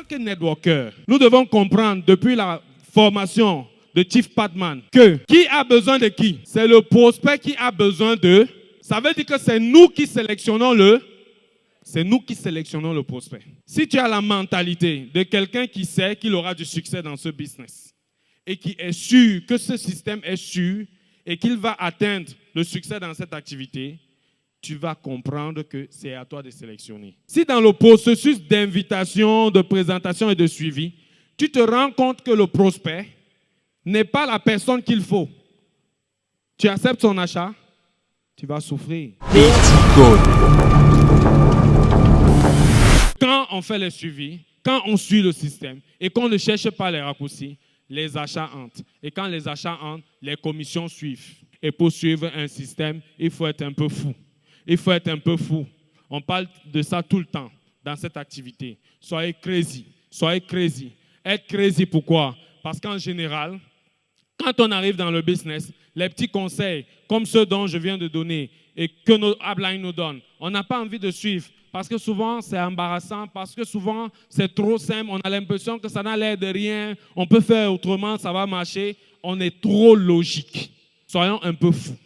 que networker, nous devons comprendre depuis la formation de Chief Patman que qui a besoin de qui? C'est le prospect qui a besoin de... Ça veut dire que c'est nous qui sélectionnons le prospect. Si tu as la mentalité de quelqu'un qui sait qu'il aura du succès dans ce business et qui est sûr que ce système est sûr et qu'il va atteindre le succès dans cette activité, tu vas comprendre que c'est à toi de sélectionner. Si dans le processus d'invitation, de présentation et de suivi, tu te rends compte que le prospect n'est pas la personne qu'il faut, tu acceptes son achat, tu vas souffrir. Quand on fait le suivi, quand on suit le système et qu'on ne cherche pas les raccourcis, les achats entrent. Et quand les achats entrent, les commissions suivent. Et pour suivre un système, il faut être un peu fou. Il faut être un peu fou. On parle de ça tout le temps dans cette activité. Soyez crazy. Soyez crazy. Être crazy, pourquoi? Parce qu'en général, quand on arrive dans le business, les petits conseils, comme ceux dont je viens de donner et que nos uplines nous donnent, on n'a pas envie de suivre parce que souvent c'est embarrassant, parce que souvent c'est trop simple, on a l'impression que ça n'a l'air de rien, on peut faire autrement, ça va marcher. On est trop logique. Soyons un peu fous.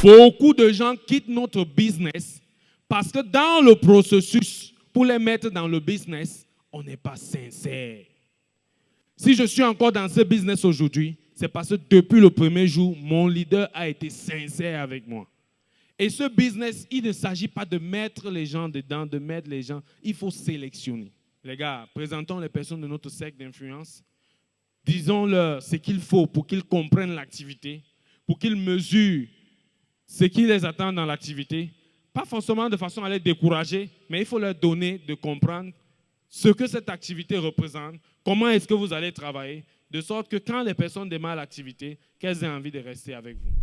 Beaucoup de gens quittent notre business parce que dans le processus, pour les mettre dans le business, on n'est pas sincère. Si je suis encore dans ce business aujourd'hui, c'est parce que depuis le premier jour, mon leader a été sincère avec moi. Et ce business, il ne s'agit pas de mettre les gens dedans, de mettre les gens. Il faut sélectionner. Les gars, présentons les personnes de notre cercle d'influence. Disons-leur ce qu'il faut pour qu'ils comprennent l'activité, pour qu'ils mesurent ce qui les attend dans l'activité. Pas forcément de façon à les décourager, mais il faut leur donner de comprendre ce que cette activité représente, comment est-ce que vous allez travailler, de sorte que quand les personnes démarrent l'activité, qu'elles aient envie de rester avec vous.